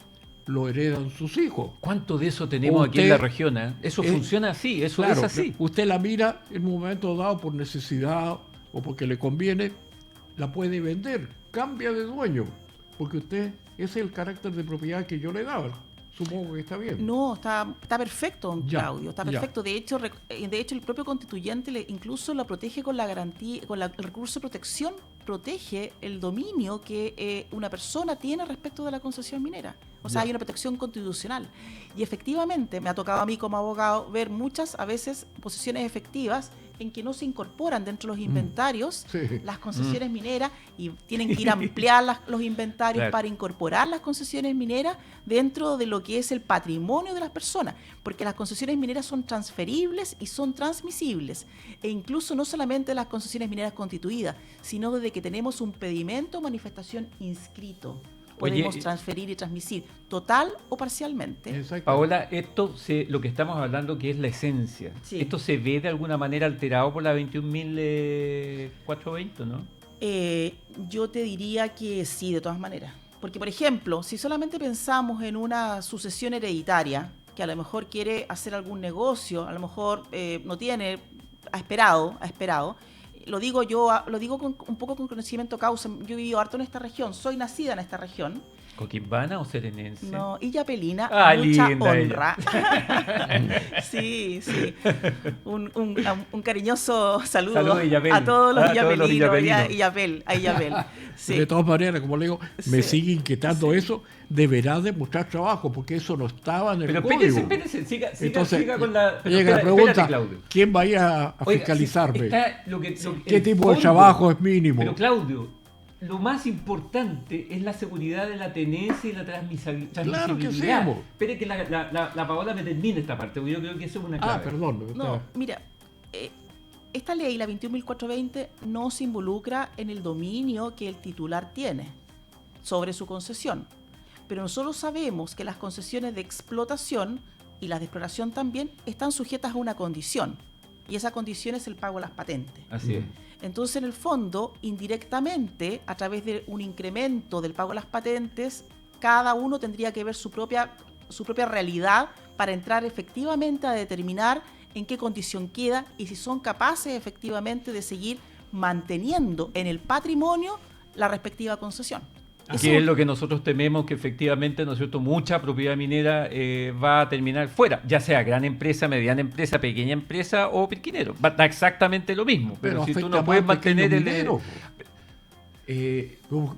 lo heredan sus hijos. ¿Cuánto de eso tenemos aquí en la región? Eso funciona así, eso claro, es así. Usted la mira en un momento dado por necesidad o porque le conviene, la puede vender, cambia de dueño, porque usted, ese es el carácter de propiedad que yo le daba. Supongo que está bien. No, está perfecto, don Claudio, está perfecto. Ya. De hecho, el propio constituyente incluso lo protege con la garantía, el recurso de protección, protege el dominio que una persona tiene respecto de la concesión minera. O sea, hay una protección constitucional. Y efectivamente, me ha tocado a mí como abogado ver muchas, a veces, posiciones efectivas en que no se incorporan dentro de los inventarios las concesiones mineras y tienen que ir a ampliar los inventarios para incorporar las concesiones mineras dentro de lo que es el patrimonio de las personas, porque las concesiones mineras son transferibles y son transmisibles, e incluso no solamente las concesiones mineras constituidas, sino desde que tenemos un pedimento o manifestación inscrito. Podemos transferir y transmitir, total o parcialmente. Paola, lo que estamos hablando que es la esencia, ¿esto se ve de alguna manera alterado por la 21.420, no? Yo te diría que sí, de todas maneras. Porque, por ejemplo, si solamente pensamos en una sucesión hereditaria, que a lo mejor quiere hacer algún negocio, a lo mejor no tiene, ha esperado, lo digo un poco con conocimiento causa. Yo he vivido harto en esta región, soy nacida en esta región. ¿Coquimbana o serenense? No, Illapelina, mucha honra. Sí. Un cariñoso saludo a todos los illapelinos, a Illapel. Sí. De todas maneras, como le digo, me sigue inquietando eso, deberá demostrar trabajo, porque eso no estaba en el código. Espérese, siga con la... Llega la pregunta, ¿quién va a ir a fiscalizarme? ¿Qué tipo de trabajo es mínimo? Pero Claudio, lo más importante es la seguridad de la tenencia y la transmisibilidad. Claro que hacemos. Espere que la Paola me termine esta parte, porque yo creo que eso es una clave. Perdón. No, mira, esta ley, la 21.420, no se involucra en el dominio que el titular tiene sobre su concesión. Pero nosotros sabemos que las concesiones de explotación y las de exploración también están sujetas a una condición. Y esa condición es el pago de las patentes. Así es. Entonces, en el fondo, indirectamente, a través de un incremento del pago de las patentes, cada uno tendría que ver su propia realidad para entrar efectivamente a determinar en qué condición queda y si son capaces efectivamente de seguir manteniendo en el patrimonio la respectiva concesión. Que es lo que nosotros tememos, que efectivamente, ¿no es cierto?, mucha propiedad minera va a terminar fuera, ya sea gran empresa, mediana empresa, pequeña empresa o pirquinero. Da exactamente lo mismo. Pero si tú no puedes mantener el dinero.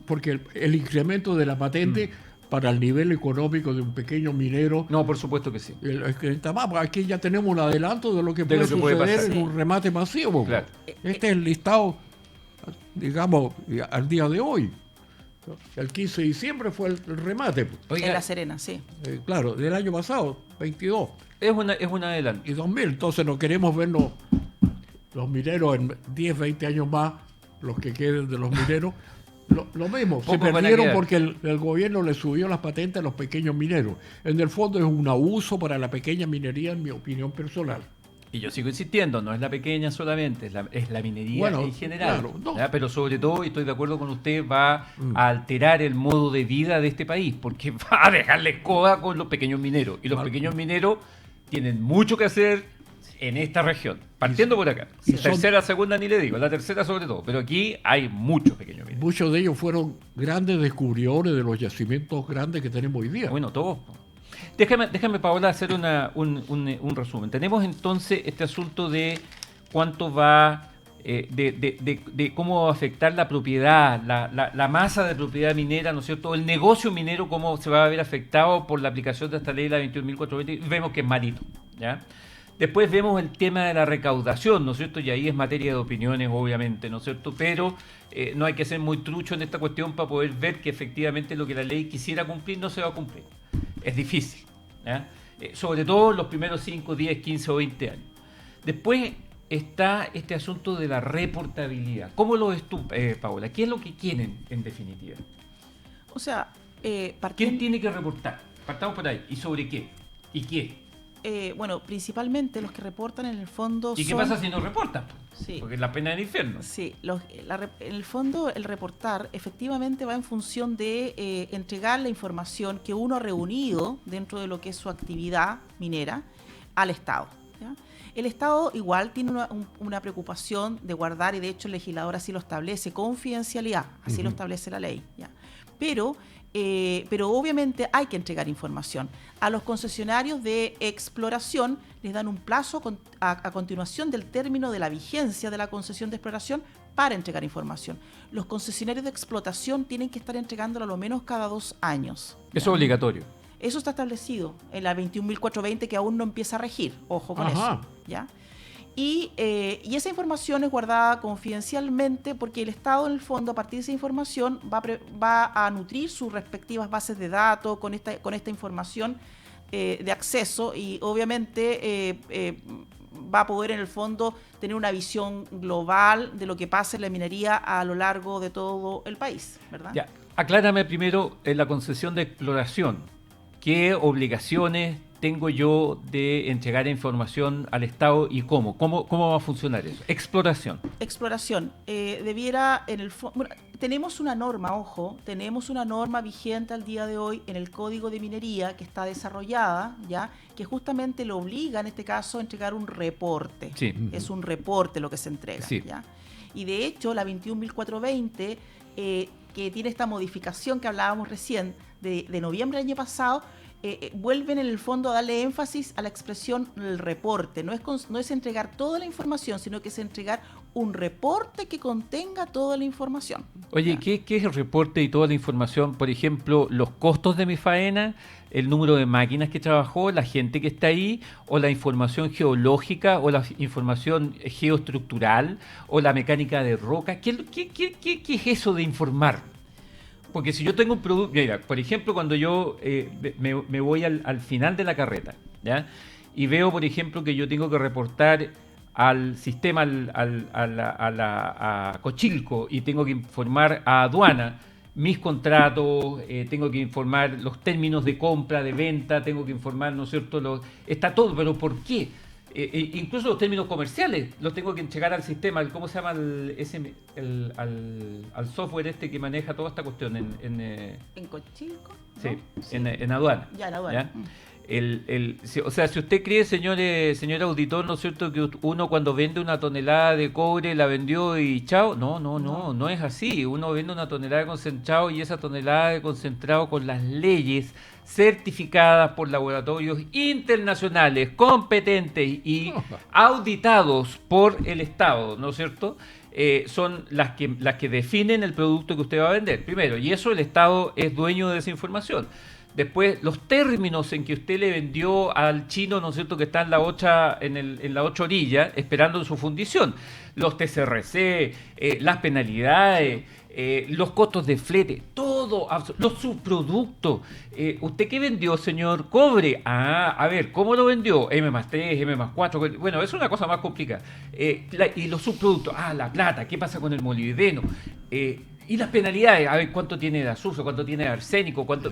Porque el incremento de la patente para el nivel económico de un pequeño minero. No, por supuesto que sí. Aquí ya tenemos un adelanto de lo que puede suceder en un remate masivo. Claro. Este es el listado, digamos, al día de hoy. El 15 de diciembre fue el remate. Oiga, en La Serena, sí. Claro, del año pasado, 22. Es un adelanto. Y 2000, entonces no queremos ver los mineros en 10, 20 años más, los que queden de los mineros. Lo mismo, se perdieron porque el gobierno le subió las patentes a los pequeños mineros. En el fondo es un abuso para la pequeña minería, en mi opinión personal. Y yo sigo insistiendo, no es la pequeña solamente, es la minería en general. Claro, no. Pero sobre todo, y estoy de acuerdo con usted, va a alterar el modo de vida de este país, porque va a dejarle coda con los pequeños mineros. Y los pequeños mineros tienen mucho que hacer En esta región, partiendo por acá. y La tercera, segunda ni le digo, la tercera sobre todo, pero aquí hay muchos pequeños mineros. Muchos de ellos fueron grandes descubridores de los yacimientos grandes que tenemos hoy día. Bueno, todos. Déjame, Paola, hacer un resumen. Tenemos entonces este asunto de cuánto va, de cómo va a afectar la propiedad, la masa de propiedad minera, ¿no es cierto? El negocio minero, cómo se va a ver afectado por la aplicación de esta ley, la 21.420, vemos que es malito, ¿ya? Después vemos el tema de la recaudación, ¿no es cierto? Y ahí es materia de opiniones, obviamente, ¿no es cierto? Pero no hay que ser muy trucho en esta cuestión para poder ver que efectivamente lo que la ley quisiera cumplir no se va a cumplir. Es difícil, ¿ya? Sobre todo los primeros 5, 10, 15 o 20 años. Después está este asunto de la reportabilidad. ¿Cómo lo ves tú, Paola? ¿Qué es lo que quieren, en definitiva? O sea, ¿Quién tiene que reportar? Partamos por ahí. ¿Y sobre qué? ¿Y qué? Bueno, principalmente los que reportan en el fondo ¿Y qué pasa si no reportan? Sí. Porque es la pena del infierno. Sí, en el fondo el reportar efectivamente va en función de entregar la información que uno ha reunido dentro de lo que es su actividad minera al Estado, ¿ya? El Estado igual tiene una preocupación de guardar, y de hecho el legislador así lo establece, confidencialidad, así lo establece la ley, ¿ya? Pero obviamente hay que entregar información. A los concesionarios de exploración les dan un plazo a continuación del término de la vigencia de la concesión de exploración para entregar información. Los concesionarios de explotación tienen que estar entregándolo a lo menos cada 2 años. Eso es obligatorio. Eso está establecido en la 21.420, que aún no empieza a regir. Ojo con eso, ¿ya? Y esa información es guardada confidencialmente porque el Estado, en el fondo, a partir de esa información, va a nutrir sus respectivas bases de datos con esta información de acceso, y obviamente va a poder, en el fondo, tener una visión global de lo que pasa en la minería a lo largo de todo el país, ¿verdad? Ya, aclárame primero en la concesión de exploración. ¿Qué obligaciones tengo yo de entregar información al Estado y cómo? ¿Cómo va a funcionar eso? Exploración. Exploración. Debiera, bueno, tenemos una norma, tenemos una norma vigente al día de hoy en el Código de Minería que está desarrollada, ¿ya? Que justamente lo obliga, en este caso, a entregar un reporte. Sí. Es un reporte lo que se entrega, sí. ¿ya? Y de hecho, la 21.420, que tiene esta modificación que hablábamos recién, de noviembre del año pasado, vuelven en el fondo a darle énfasis a la expresión el reporte. No es entregar toda la información, sino que es entregar un reporte que contenga toda la información. Oye, ¿qué es el reporte y toda la información? Por ejemplo, los costos de mi faena, el número de máquinas que trabajó, la gente que está ahí, o la información geológica, o la información geoestructural, o la mecánica de roca. ¿Qué es eso de informar? Porque si yo tengo un producto, mira, por ejemplo, cuando yo me voy al final de la carreta, ¿ya? Y veo, por ejemplo, que yo tengo que reportar al sistema, a Cochilco, y tengo que informar a aduana mis contratos, tengo que informar los términos de compra, de venta, tengo que informar, ¿no es cierto? Está todo, pero ¿por qué? Incluso los términos comerciales los tengo que entregar al sistema, ¿cómo se llama? Al software este que maneja toda esta cuestión ¿En Cochilco? Sí, ¿no? Sí. En aduana. Ya, en aduana. ¿Ya? O sea, si usted cree, señor auditor, ¿no es cierto?, que uno cuando vende una tonelada de cobre la vendió y chao, no es así. Uno vende una tonelada de concentrado, y esa tonelada de concentrado, con las leyes certificadas por laboratorios internacionales competentes y auditados por el Estado, ¿no es cierto?, son las que definen el producto que usted va a vender, primero, y eso el Estado es dueño de esa información. Después, los términos en que usted le vendió al chino, ¿no es cierto?, que está en la otra orilla, esperando su fundición. Los TCRC, las penalidades, los costos de flete, todo, los subproductos. ¿Usted qué vendió, señor? Cobre. A ver, ¿cómo lo vendió? M+3, M+4. Bueno, es una cosa más complicada. Y los subproductos. La plata, ¿qué pasa con el molibdeno? Y las penalidades, a ver, ¿cuánto tiene de azufre? ¿Cuánto tiene de arsénico? ¿Cuánto?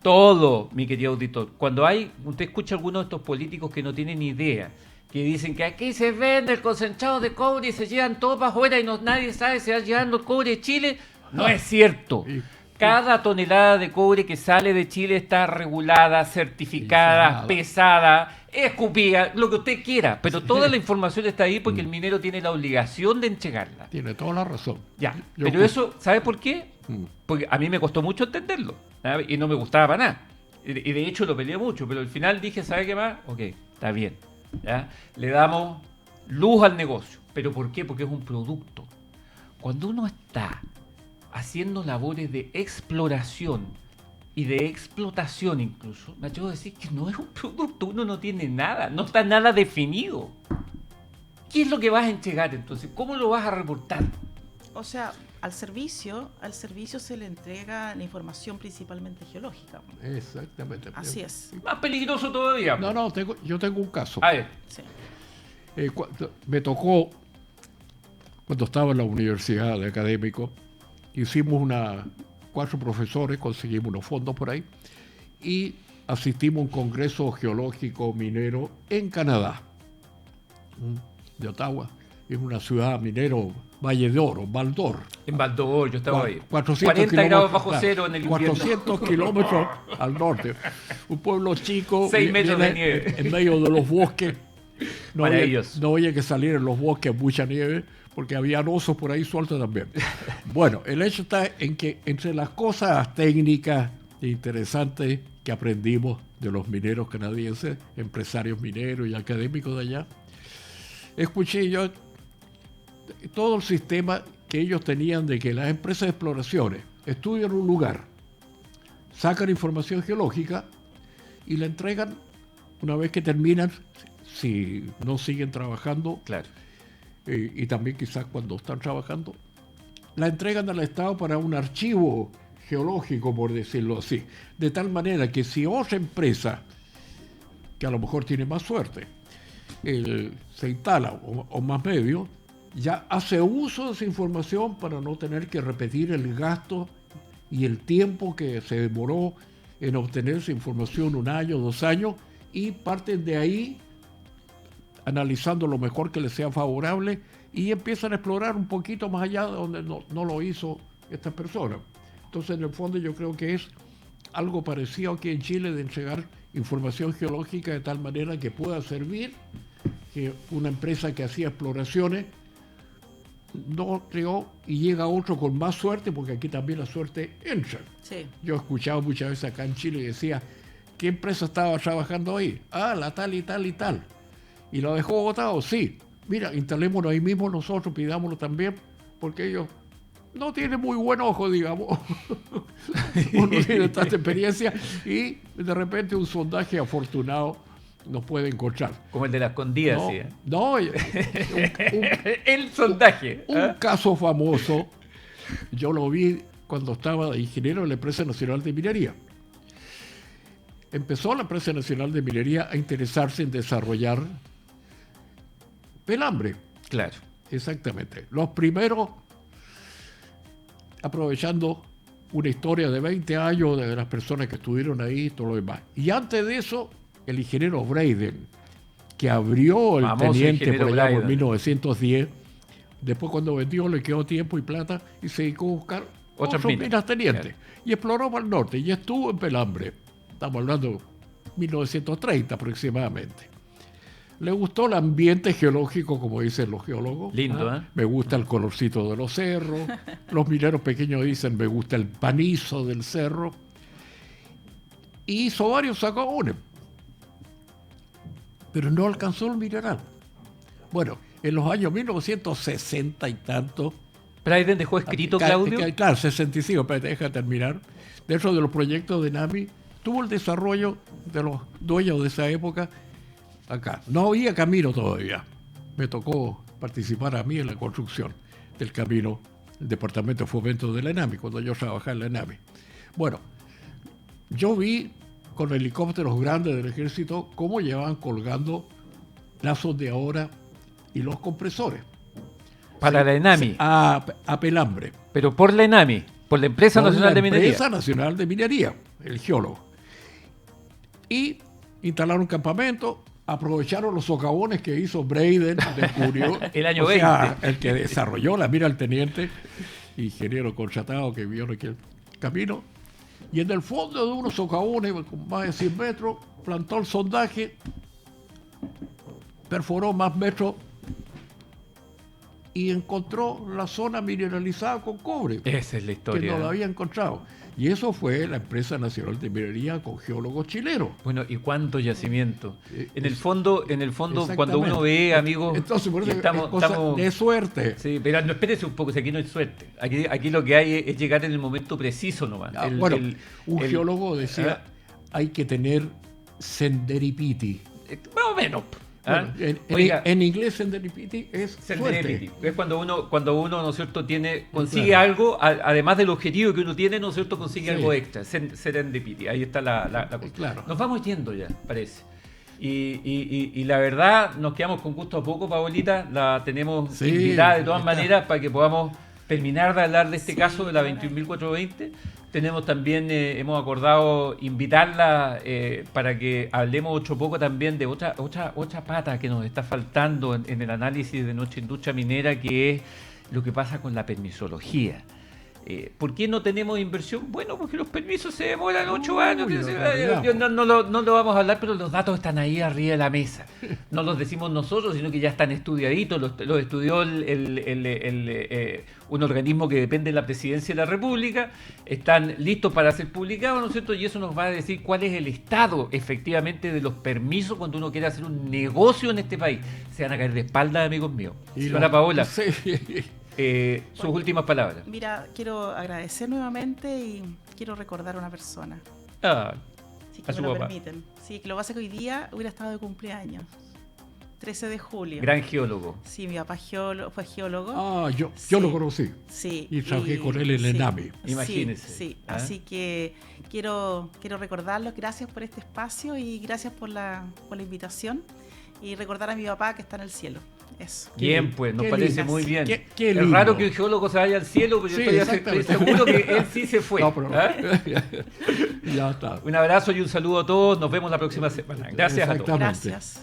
Todo, mi querido auditor. Cuando usted escucha a algunos de estos políticos que no tienen ni idea, que dicen que aquí se vende el concentrado de cobre y se llevan todo para afuera y nadie sabe si va llevando el cobre de Chile, no es cierto. Cada tonelada de cobre que sale de Chile está regulada, certificada, pesada, escupida, lo que usted quiera. Pero toda la información está ahí porque el minero tiene la obligación de entregarla. Tiene toda la razón. Ya, pero eso, ¿sabe por qué? Porque a mí me costó mucho entenderlo, ¿sabe? Y no me gustaba para nada. Y de hecho lo peleé mucho, pero al final dije, ¿sabe qué más? Ok, está bien. ¿Ya? Le damos luz al negocio. ¿Pero por qué? Porque es un producto. Cuando uno está haciendo labores de exploración y de explotación incluso, me atrevo a decir que no es un producto, uno no tiene nada, no está nada definido. ¿Qué es lo que vas a entregar entonces? ¿Cómo lo vas a reportar? O sea, al servicio se le entrega la información principalmente geológica. Exactamente. Así es. Más peligroso todavía. No, yo tengo un caso. A ver. Sí. Me tocó, cuando estaba en la universidad de académico, hicimos 4 profesores, conseguimos unos fondos por ahí, y asistimos a un congreso geológico minero en Canadá, de Ottawa. Es una ciudad minero, Valle de Oro, Val-d'Or. En Val-d'Or, yo estaba ahí. 40 grados bajo cero en el invierno. 400 kilómetros al norte. Un pueblo chico. 6 metros de nieve. En medio de los bosques. No había que salir en los bosques mucha nieve, porque había osos por ahí sueltos también. Bueno, el hecho está en que entre las cosas técnicas e interesantes que aprendimos de los mineros canadienses, empresarios mineros y académicos de allá, escuché yo todo el sistema que ellos tenían de que las empresas de exploraciones estudian un lugar, sacan información geológica y la entregan una vez que terminan, si no siguen trabajando, claro. Y también quizás cuando están trabajando, la entregan al Estado para un archivo geológico, por decirlo así, de tal manera que si otra empresa, que a lo mejor tiene más suerte, se instala o más medio, ya hace uso de esa información para no tener que repetir el gasto y el tiempo que se demoró en obtener esa información, 1 año, 2 años, y parten de ahí analizando lo mejor que les sea favorable y empiezan a explorar un poquito más allá de donde no lo hizo esta persona. Entonces, en el fondo, yo creo que es algo parecido aquí en Chile, de entregar información geológica de tal manera que pueda servir que una empresa que hacía exploraciones no creó y llega otro con más suerte, porque aquí también la suerte entra. Sí. Yo he escuchado muchas veces acá en Chile y decía, ¿qué empresa estaba trabajando ahí? La tal y tal y tal. ¿Y lo dejó botado? Sí. Mira, instalémoslo ahí mismo nosotros, pidámoslo también, porque ellos no tienen muy buen ojo, digamos. Uno tiene tanta experiencia y de repente un sondaje afortunado nos puede encontrar. Como el de la escondida, no, sí. No, el sondaje. Un caso famoso, yo lo vi cuando estaba de ingeniero en la Empresa Nacional de Minería. Empezó la Empresa Nacional de Minería a interesarse en desarrollar pelambre. Claro. Exactamente. Los primeros, aprovechando una historia de 20 años de las personas que estuvieron ahí y todo lo demás. Y antes de eso, el ingeniero Breiden, que abrió el famoso teniente por allá Breiden. por 1910, después cuando vendió le quedó tiempo y plata y se dedicó a buscar otros minas tenientes. Claro. Y exploró para el norte y estuvo en pelambre. Estamos hablando de 1930 aproximadamente. Le gustó el ambiente geológico, como dicen los geólogos. Lindo, ¿eh? Me gusta el colorcito de los cerros. Los mineros pequeños dicen, me gusta el panizo del cerro. Y hizo varios socavones. Pero no alcanzó el mineral. Bueno, en los años 1960 y tanto... ¿Breiden dejó escrito, Claudio? Claro, 65, pero deja terminar. Dentro de los proyectos de NAMI, tuvo el desarrollo de los dueños de esa época acá. No había camino todavía. Me tocó participar a mí en la construcción del camino del Departamento de Fomento de la ENAMI, cuando yo trabajaba en la ENAMI. Bueno, yo vi con helicópteros grandes del ejército cómo llevaban colgando lazos de ahora y los compresores. Para la ENAMI. A pelambre. Pero por la ENAMI, por la Empresa Nacional de Minería. Empresa Nacional de Minería, el geólogo. Y instalaron un campamento, aprovecharon los socavones que hizo Breiden, descubrió. El año 20. El que desarrolló la mira al teniente, ingeniero contratado que vio que camino, y en el fondo de unos socavones, con más de 100 metros, plantó el sondaje, perforó más metros y encontró la zona mineralizada con cobre. Esa es la historia. Que no la había encontrado. Y eso fue la Empresa Nacional de Minería con geólogos chilenos. Bueno, ¿y cuántos yacimientos? En el fondo, cuando uno ve, amigos, entonces, por eso estamos de suerte. Sí, pero no, espérese un poco, si aquí no hay suerte. Aquí lo que hay es llegar en el momento preciso nomás. Un geólogo decía, hay que tener senderipity. Más o menos. Bueno, en inglés serendipity es suerte. Es cuando uno, ¿no es cierto?, consigue algo, además del objetivo que uno tiene, ¿no es cierto?, consigue algo extra. Serendipity, ahí está la cosa. Claro. Nos vamos yendo ya, parece. Y la verdad, nos quedamos con gusto a poco, Paolita. La tenemos invitada de todas maneras para que podamos terminar de hablar de este caso de la 21.420. Tenemos también, hemos acordado invitarla para que hablemos otro poco también de otra pata que nos está faltando en el análisis de nuestra industria minera, que es lo que pasa con la permisología. ¿Por qué no tenemos inversión? Bueno, porque los permisos se demoran 8 años. No lo vamos a hablar, pero los datos están ahí arriba de la mesa. No los decimos nosotros, sino que ya están estudiaditos. Los estudió un organismo que depende de la Presidencia de la República. Están listos para ser publicados, ¿no es cierto? Y eso nos va a decir cuál es el estado, efectivamente, de los permisos cuando uno quiere hacer un negocio en este país. Se van a caer de espaldas, amigos míos. Señora Paola. Sus últimas palabras. Mira, quiero agradecer nuevamente y quiero recordar a una persona. Si a su me lo papá. permiten. Sí, que lo pasa que hoy día hubiera estado de cumpleaños. 13 de julio. Gran geólogo. Sí, mi papá fue geólogo. Yo lo conocí. Sí. Y trabajé con él en el ENAMI. Imagínese. Sí, así que quiero recordarlos. Gracias por este espacio y gracias por la invitación. Y recordar a mi papá que está en el cielo. Eso. Bien, pues, nos parece muy bien. Qué es raro que un geólogo se vaya al cielo, pero yo estoy seguro que él sí se fue. Ya está. Un abrazo y un saludo a todos. Nos vemos la próxima semana. Gracias a todos. Gracias.